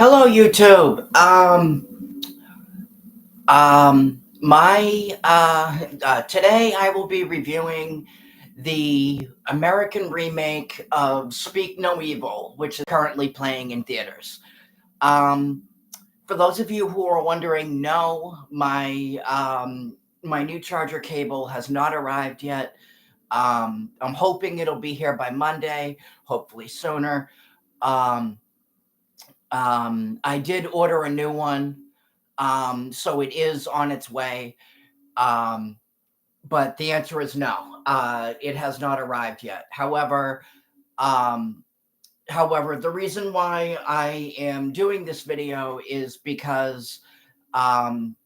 Hello, YouTube. My Today I will be reviewing the American remake of Speak No Evil, which is currently playing in theaters. Um, for those of you who are wondering, no, my new charger cable has not arrived yet. I'm hoping it'll be here by Monday, hopefully sooner. Um, I did order a new one. So it is on its way. Um, but the answer is no. It has not arrived yet. Um, however, the reason why I am doing this video is because um,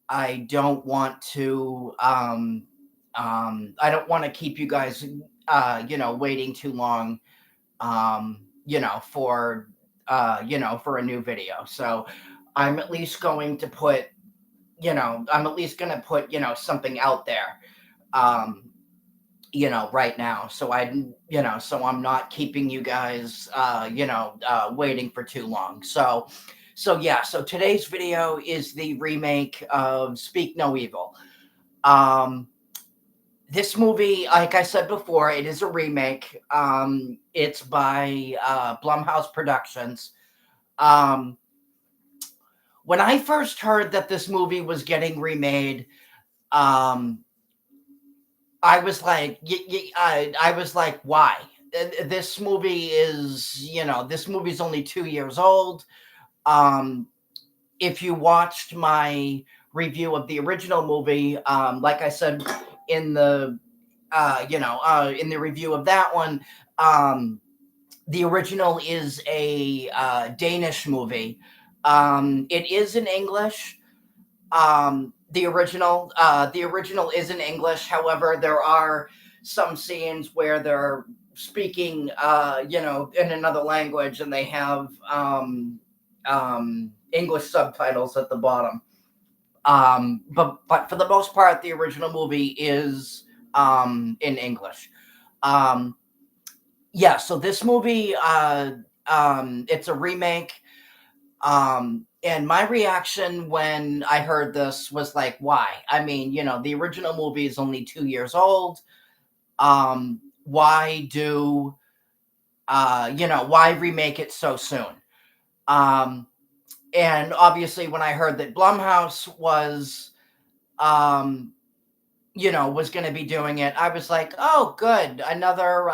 I don't want to. I don't want to keep you guys, waiting too long. For for a new video. So I'm at least going to put I'm at least going to put, something out there, um, right now. So I'm not keeping you guys, waiting for too long. So today's video is the remake of Speak No Evil. Um, this movie, like I said before, it is a remake. It's by Blumhouse Productions. Um, when I first heard that this movie was getting remade, um, I was like, I was like, why? This movie is, this movie's only 2 years old. Um, if you watched my review of the original movie, like I said in the, in the review of that one, the original is a Danish movie. It is in English. The original is in English. However, there are some scenes where they're speaking, in another language, and they have English subtitles at the bottom. But for the most part, the original movie is in English. Um, yeah. So this movie, it's a remake. And my reaction when I heard this was like, why? I mean, the original movie is only 2 years old. Why do, why remake it so soon? Um, and obviously, when I heard that Blumhouse um, was going to be doing it, I was like, oh, good. Another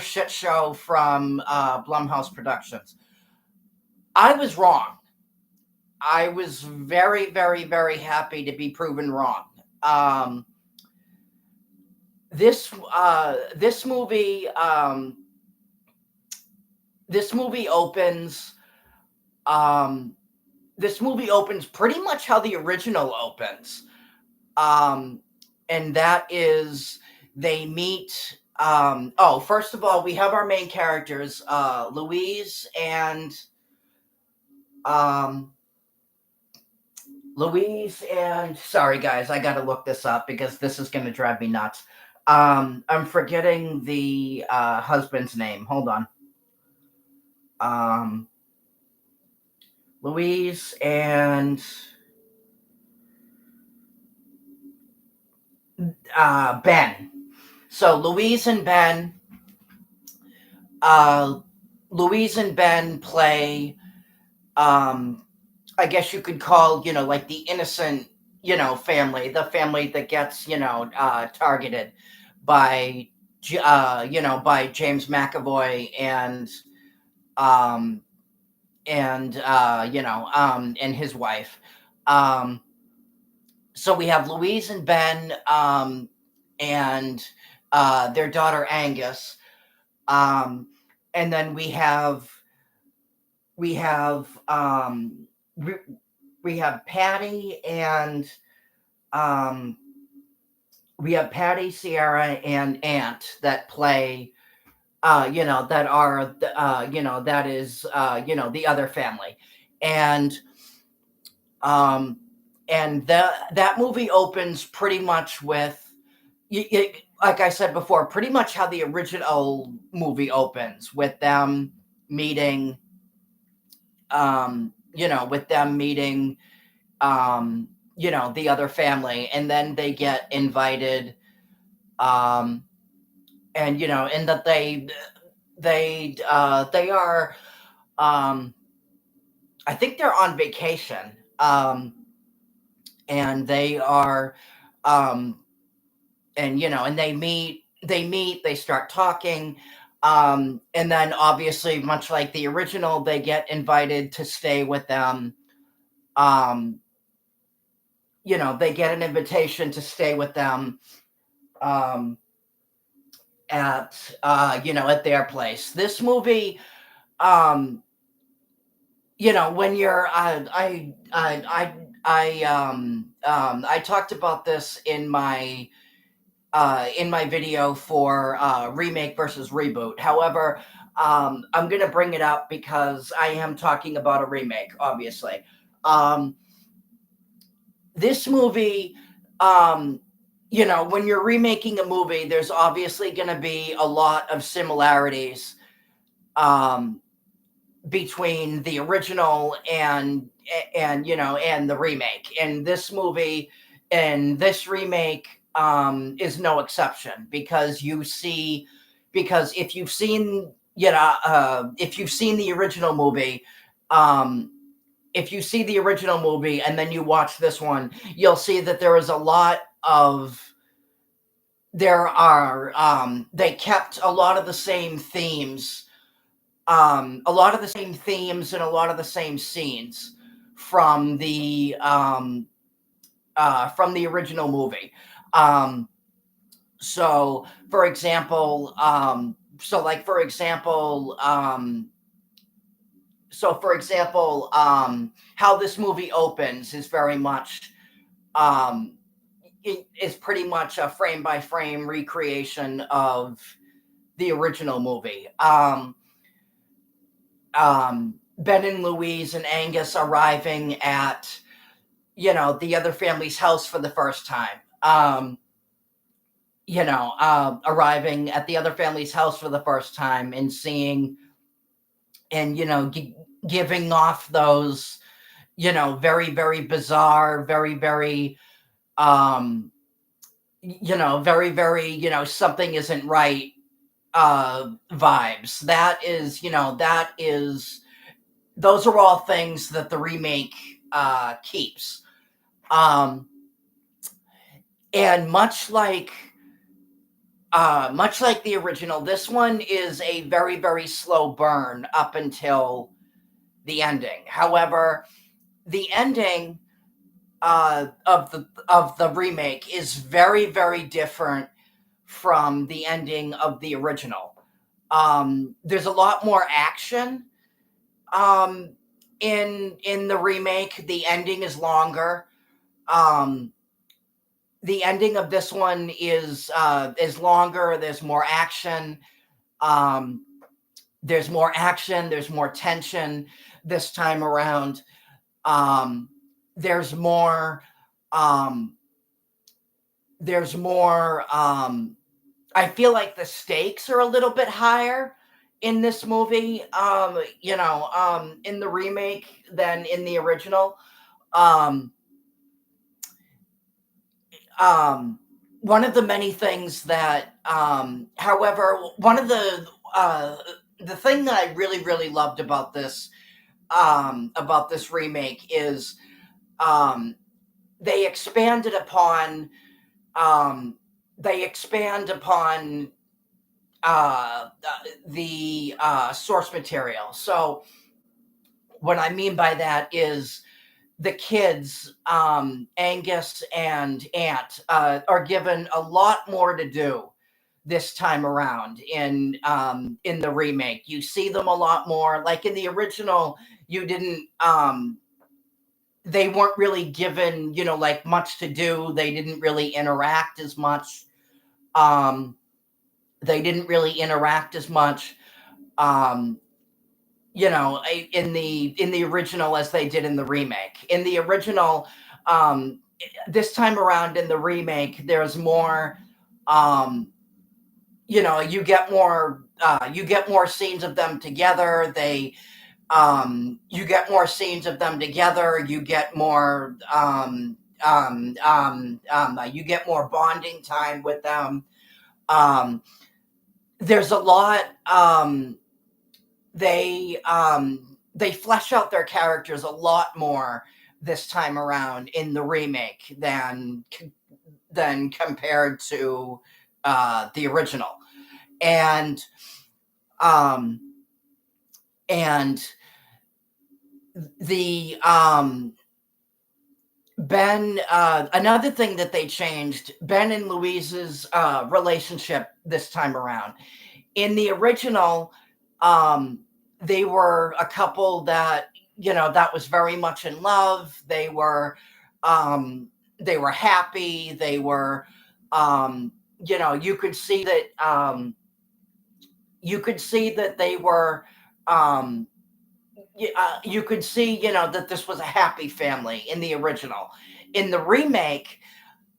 shit show from Blumhouse Productions. I was wrong. I was very, very, very happy to be proven wrong. Um, this uh, this movie um, this movie opens um, this movie opens pretty much how the original opens, um, and that is they meet. First of all, we have our main characters, um, Louise and sorry guys, I gotta look this up because this is gonna drive me nuts. I'm forgetting the husband's name. Hold on. Um, Louise and Ben. So uh, Louise and Ben play. I guess you could call, like the innocent, family, the family that gets, targeted by, by James McAvoy um, and his wife. Um, so we have Louise and Ben, and their daughter Angus, um, and then we have we, we have Patty and um, we have Patty, Sierra, and Aunt that play. That are that is the other family, and um, that movie opens pretty much with like I said before, pretty much how the original movie opens with them meeting, with them meeting, um, the other family, and then they get invited, um, and that they are, um, I think they're on vacation, and they are, um, and they start talking, and then obviously, much like the original, they get invited to stay with them. Um, they get an invitation to stay with them, um, at their place. This movie, um, when you're, I talked about this in my video for remake versus reboot. However, I'm gonna bring it up because I am talking about a remake, obviously. Um, this movie, um, when you're remaking a movie, there's obviously gonna be a lot of similarities, um, between the original and the remake. And this movie and this remake, is no exception, because if you've seen the original movie, um, if you see the original movie and then you watch this one, you'll see that there is a lot of there are they kept a lot of the same themes, and a lot of the same scenes from the original movie. Um, so, for example, how this movie opens is very much, um, it is pretty much a frame by frame recreation of the original movie. Ben and Louise and Angus arriving at, the other family's house for the first time. Arriving at the other family's house for the first time and seeing, and giving off those, very very bizarre, very very, um, very very, something isn't right, vibes. Those are all things that the remake keeps. Um, and much like the original, this one is a very, very slow burn up until the ending. However, the ending, of the remake is very, very different from the ending of the original. There's a lot more action, um, in the remake. The ending is longer. Um, the ending of this one is longer. There's more action. Um, there's more action. There's more tension this time around. Um, there's more. Um, there's more. I feel like the stakes are a little bit higher in this movie. In the remake than in the original. Um, um, One of the many things that, however, the thing that I really, really loved about this remake is, um, they expanded upon, um, they expand upon, the source material. So, what I mean by that is the kids, Angus and Ant, are given a lot more to do this time around in the remake. You see them a lot more. Like in the original, you didn't they weren't really given, like much to do. They didn't really interact as much. Um, they didn't really interact as much. Um, in the original as they did in the remake. In the original, this time around in the remake, there's more, um, you get more, you get more scenes of them together. You get more scenes of them together. You get more bonding time with them. Um, there's a lot. They flesh out their characters a lot more this time around in the remake than compared to the original, and um, and the Ben. Another thing that they changed, Ben and Louise's relationship this time around. In the original, um, they were a couple that that was very much in love. They were happy. They were, you could see that. You could see that they were. Um, you could see, that this was a happy family in the original. In the remake,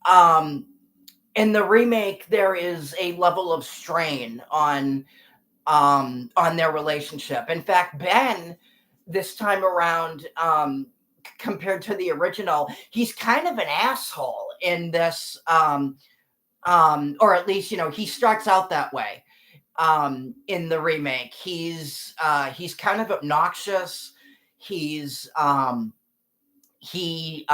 um, there is a level of strain on their relationship. In fact, Ben, this time around, compared to the original, he's kind of an asshole in this, or at least he starts out that way. In the remake, he's kind of obnoxious. He's he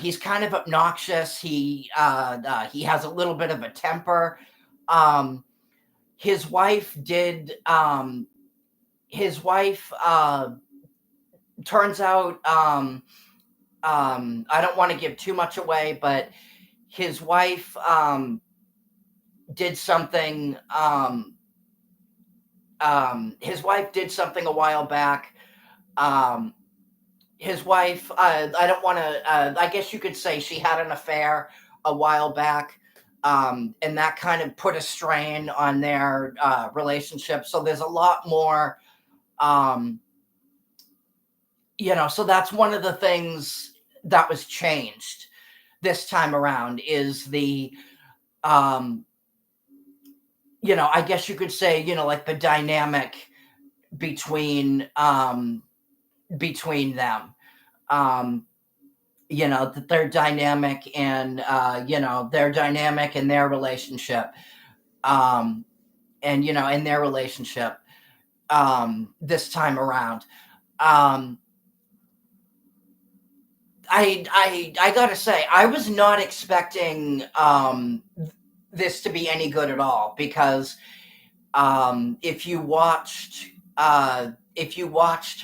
he's kind of obnoxious. He has a little bit of a temper. Um, his wife did his wife turns out, I don't want to give too much away, but his wife did something his wife did something a while back. um his wife, I don't want to, I guess you could say she had an affair a while back, and that kind of put a strain on their relationship. So there's a lot more, um, so that's one of the things that was changed this time around is um, I guess you could say, like the dynamic between, them. Um, that they're dynamic, and they're dynamic in their relationship, um and in their relationship, this time around. um I gotta say, I was not expecting this to be any good at all, because if you watched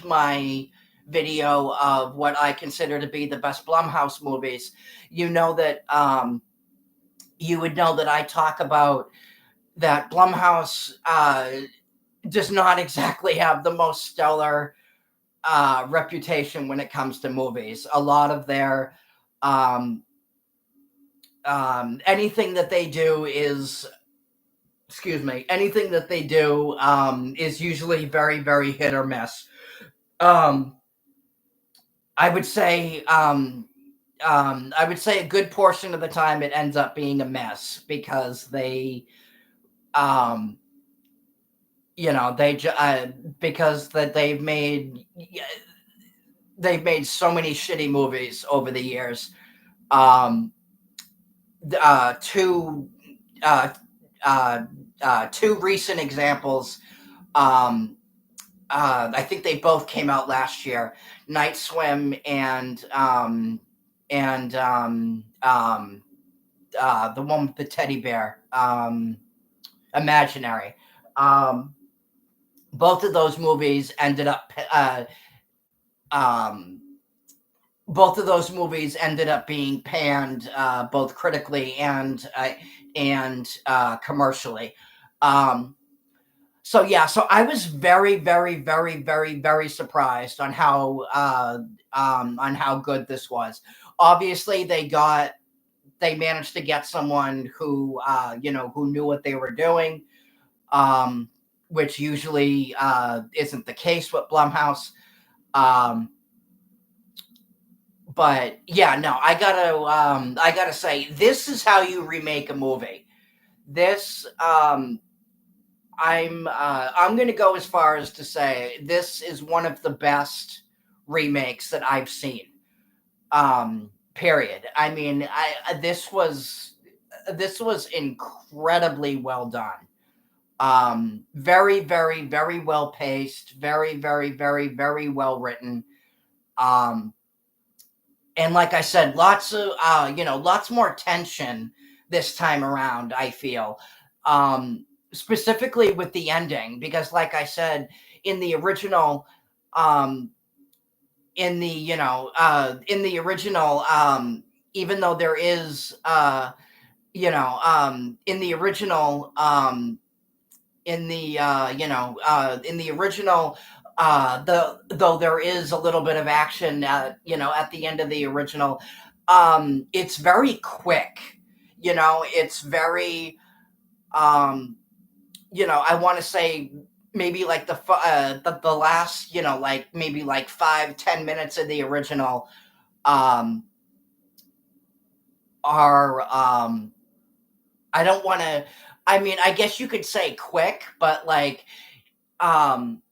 my video of what I consider to be the best Blumhouse movies, you know that you would know that I talk about that Blumhouse does not exactly have the most stellar reputation when it comes to movies. A lot of their um, anything that they do is, excuse me, anything that they do is usually very, very hit or miss. Um, I would say I would say a good portion of the time it ends up being a mess, because um, because that they've made so many shitty movies over the years. Um, two uh, two recent examples. Um, I think they both came out last year. Night Swim and the one with the teddy bear, Imaginary. Um, both of those movies ended up. Um, Both of those movies ended up being panned, both critically and commercially. Um, so yeah, so I was very, very, very, very, very surprised on how good this was. Obviously, they managed to get someone who who knew what they were doing, um, which usually isn't the case with Blumhouse. Um, but yeah, no, I gotta say, this is how you remake a movie. This I'm going to go as far as to say this is one of the best remakes that I've seen. Period. I mean, this was incredibly well done. Very, very, very well paced, very, very, very, very well written. Um, and like I said, lots of lots more tension this time around, I feel. Specifically with the ending, because like I said, in the original, um, in the original, even though there is, in the original, in the original, though there is a little bit of action, at the end of the original, it's very quick. It's very, um, I want to say maybe like the last, like maybe like 5-10 minutes of the original, um, are, I don't want to. I mean, I guess you could say quick, but like, um,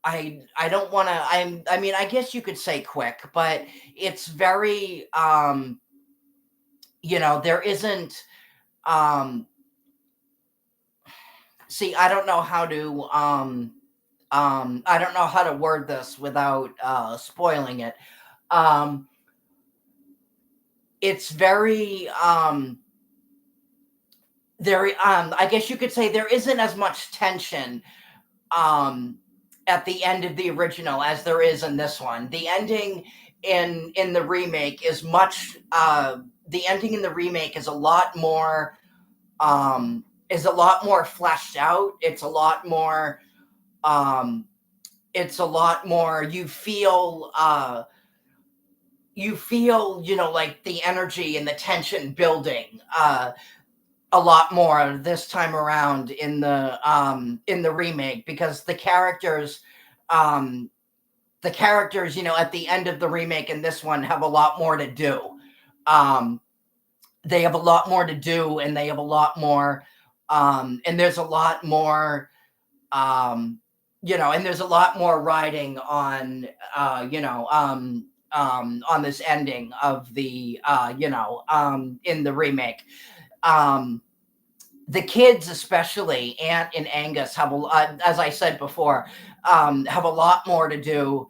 I don't want to. I mean, I guess you could say quick, but it's very, there isn't. Um, See, I don't know how to. I don't know how to word this without spoiling it. Um, it's very, there. I guess you could say there isn't as much tension, um, at the end of the original as there is in this one. The ending in the remake is much. The ending in the remake is a lot more fleshed out. Um, it's a lot more. You feel, like the energy and the tension building. A lot more this time around in the remake, because um the characters, at the end of the remake and this one have a lot more to do. Um, they have a lot more to do, and they have a lot more, and there's a lot more, um, and there's a lot more riding on, on this ending of the, in the remake. Um, the kids, especially Ant and Angus, have as I said before, have a lot more to do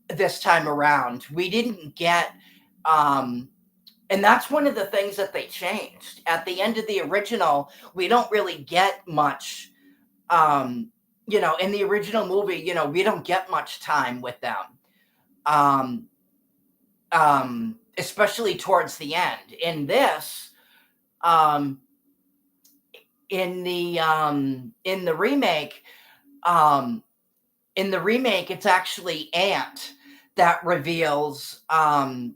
this time around. We didn't get, um, and that's one of the things that they changed at the end of the original. We don't really get much, um, in the original movie. We don't get much time with them, um, especially towards the end. Um, in the remake, um, it's actually Ant that reveals. I'm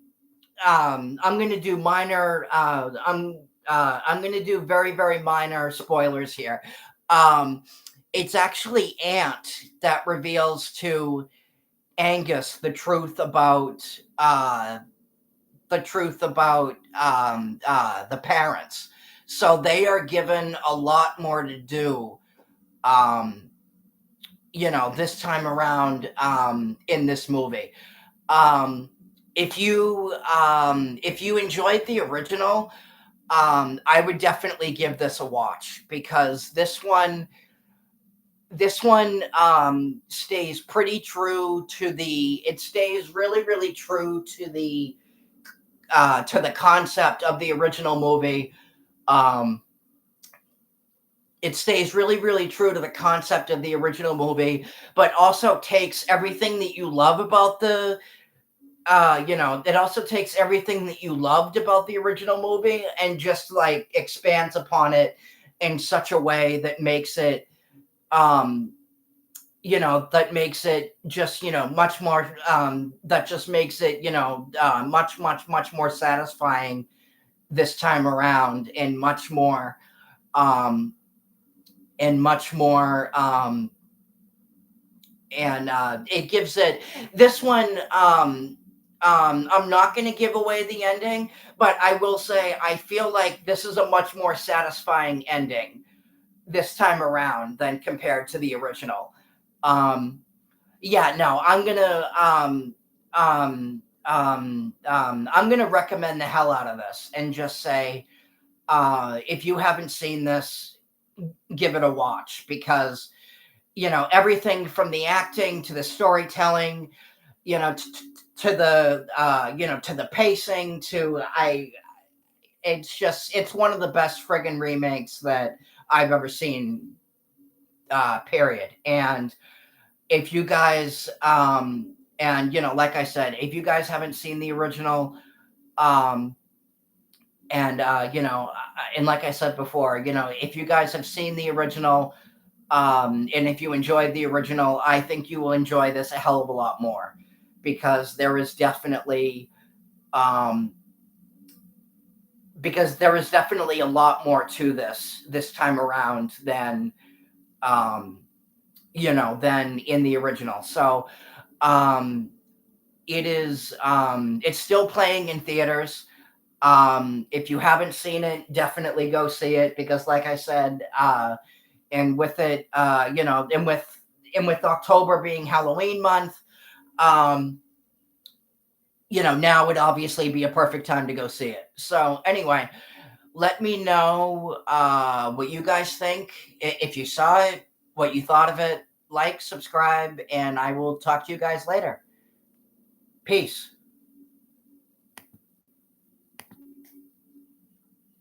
going to do minor. I'm going to do very, very minor spoilers here. Um, it's actually Ant that reveals to Angus the truth about, the parents. So they are given a lot more to do. Um, this time around, in this movie. Um, if you enjoyed the original, I would definitely give this a watch, because this one, stays pretty true to the. It stays really, really true to the concept of the original movie. Um, it stays really, really true to the concept of the original movie, but also takes everything that you love about it also takes everything that you loved about the original movie and just like expands upon it in such a way that makes it, um, that makes it just, much more, that just makes it, much, much, much more satisfying this time around, um, and much more, and it gives it this one. I'm not going to give away the ending, but I will say I feel like this is a much more satisfying ending this time around than compared to the original. Um, yeah, no, I'm gonna recommend the hell out of this and just say, if you haven't seen this, give it a watch because everything from the acting to the storytelling, to the to the pacing, to I it's one of the best friggin' remakes that I've ever seen, period. And if you guys and like I said, if you guys haven't seen the original, um and and like I said before, if you guys have seen the original, and if you enjoyed the original, I think you will enjoy this a hell of a lot more because um there is definitely a lot more to this time around um than in the original. So um it's still playing in theaters. If you haven't seen it, definitely go see it because like I said, and with it, and with October being Halloween month, um, now would obviously be a perfect time to go see it. So anyway, let me know what you guys think. If you saw it, what you thought of it. Like, subscribe, and I will talk to you guys later. Peace.